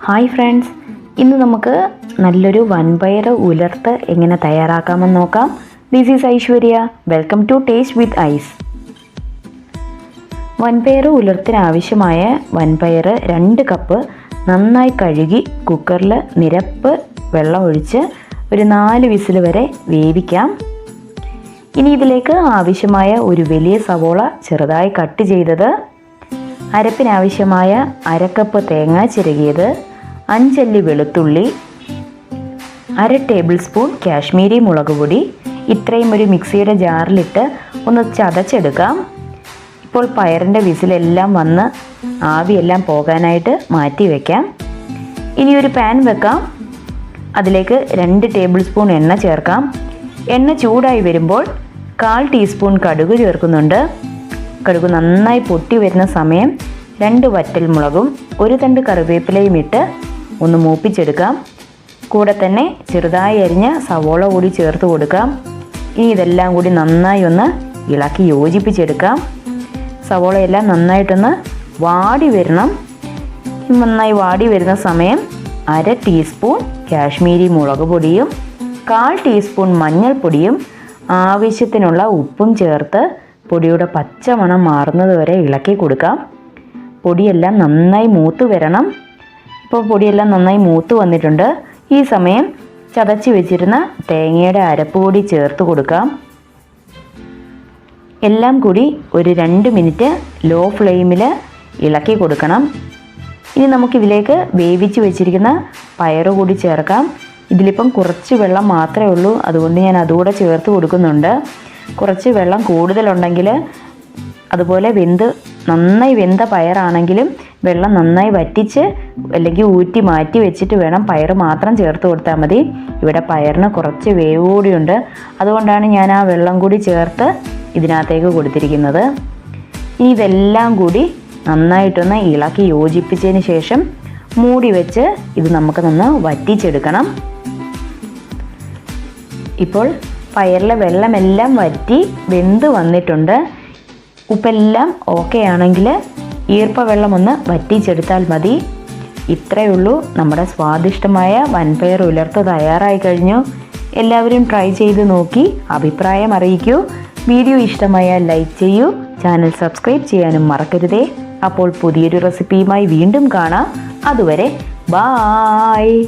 Hi friends, ഇന്ന് നമുക്ക് നല്ലൊരു വൻപയർ ഉലർത്ത് എങ്ങനെ തയ്യാറാക്കാമെന്ന് നോക്കാം. This is Aishwarya. Welcome to taste with ice. വൻപയർ ഉലർത്തിനാവശ്യമായ വൻപയർ 2 കപ്പ് നന്നായി കഴുകി കുക്കറിൽ നിരപ്പ് വെള്ളം ഒഴിച്ച് ഒരു 4 വിസിൽ വരെ വേവിക്കാം. ഇനി ഇതിലേക്ക് ആവശ്യമായ ഒരു വലിയ സവോള ചെറുതായി കട്ട് ചെയ്തത്, അരപ്പിനാവശ്യമായ 1/2 കപ്പ് തേങ്ങ ചിരകിയത്, 5 അല്ലി വെളുത്തുള്ളി, 1/2 ടേബിൾ സ്പൂൺ കാശ്മീരി മുളക് പൊടി, ഇത്രയും ഒരു മിക്സിയുടെ ജാറിലിട്ട് ഒന്ന് ചതച്ചെടുക്കാം. ഇപ്പോൾ പയറിൻ്റെ വിസിലെല്ലാം വന്ന് ആവിയെല്ലാം പോകാനായിട്ട് മാറ്റി വയ്ക്കാം. ഇനി ഒരു പാൻ വെക്കാം. അതിലേക്ക് 2 ടേബിൾ സ്പൂൺ എണ്ണ ചേർക്കാം. എണ്ണ ചൂടായി വരുമ്പോൾ 1/4 ടീസ്പൂൺ കടുക് ചേർക്കുന്നുണ്ട്. കടുക് നന്നായി പൊട്ടി വരുന്ന സമയം 2 വറ്റൽമുളകും 1 തണ്ട് കറിവേപ്പിലയും ഇട്ട് ഒന്ന് മൂപ്പിച്ചെടുക്കാം. കൂടെ തന്നെ ചെറുതായി അരിഞ്ഞ സവോള കൂടി ചേർത്ത് കൊടുക്കാം. ഇനി ഇതെല്ലാം കൂടി നന്നായി ഒന്ന് ഇളക്കി യോജിപ്പിച്ചെടുക്കാം. സവോളയെല്ലാം നന്നായിട്ടൊന്ന് വാടി വരണം. നന്നായി വാടി വരുന്ന സമയം 1/2 ടീസ്പൂൺ കാശ്മീരി മുളക് പൊടിയും 1/4 ടീസ്പൂൺ മഞ്ഞൾപ്പൊടിയും ആവശ്യത്തിനുള്ള ഉപ്പും ചേർത്ത് പൊടിയുടെ പച്ചമണം മാറുന്നത് വരെ ഇളക്കി കൊടുക്കാം. പൊടിയെല്ലാം നന്നായി മൂത്ത് വരണം. ഇപ്പോൾ പൊടിയെല്ലാം നന്നായി മൂത്ത് വന്നിട്ടുണ്ട്. ഈ സമയം ചതച്ച് വെച്ചിരുന്ന തേങ്ങയുടെ അരപ്പ് കൂടി ചേർത്ത് കൊടുക്കാം. എല്ലാം കൂടി ഒരു 2 മിനിറ്റ് ലോ ഫ്ലെയിമിൽ ഇളക്കി കൊടുക്കണം. ഇനി നമുക്കിതിലേക്ക് വേവിച്ച് വെച്ചിരിക്കുന്ന പയറ് കൂടി ചേർക്കാം. ഇതിലിപ്പം കുറച്ച് വെള്ളം മാത്രമേ ഉള്ളൂ, അതുകൊണ്ട് ഞാൻ അതുകൂടെ ചേർത്ത് കൊടുക്കുന്നുണ്ട്. കുറച്ച് വെള്ളം കൂടുതലുണ്ടെങ്കിൽ, അതുപോലെ നന്നായി വെന്ത പയറാണെങ്കിലും വെള്ളം നന്നായി വറ്റിച്ച് അല്ലെങ്കിൽ ഊറ്റി മാറ്റി വെച്ചിട്ട് വേണം പയർ മാത്രം ചേർത്ത് കൊടുത്താൽ മതി. ഇവിടെ പയറിന് കുറച്ച് വേവ് കൂടിയുണ്ട്, അതുകൊണ്ടാണ് ഞാൻ ആ വെള്ളം കൂടി ചേർത്ത് ഇതിനകത്തേക്ക് കൊടുത്തിരിക്കുന്നത്. ഇനി ഇതെല്ലാം കൂടി നന്നായിട്ടൊന്ന് ഇളക്കി യോജിപ്പിച്ചതിന് ശേഷം മൂടി വെച്ച് ഇത് നമുക്ക് വറ്റിച്ചെടുക്കണം. ഇപ്പോൾ പയറിലെ വെള്ളമെല്ലാം വറ്റി വെന്ത് വന്നിട്ടുണ്ട്. ഉപ്പെല്ലാം ഓക്കെ ആണെങ്കിൽ ഈർപ്പവെള്ളം ഒന്ന് വറ്റിച്ചെടുത്താൽ മതി. ഇത്രയേ ഉള്ളൂ. നമ്മുടെ സ്വാദിഷ്ടമായ വൻപയർ ഉലർത്ത് തയ്യാറായി കഴിഞ്ഞു. എല്ലാവരും ട്രൈ ചെയ്ത് നോക്കി അഭിപ്രായം അറിയിക്കൂ. വീഡിയോ ഇഷ്ടമായാൽ ലൈക്ക് ചെയ്യൂ. ചാനൽ സബ്സ്ക്രൈബ് ചെയ്യാനും മറക്കരുതേ. അപ്പോൾ പുതിയൊരു റെസിപ്പിയുമായി വീണ്ടും കാണാം. അതുവരെ ബായ്.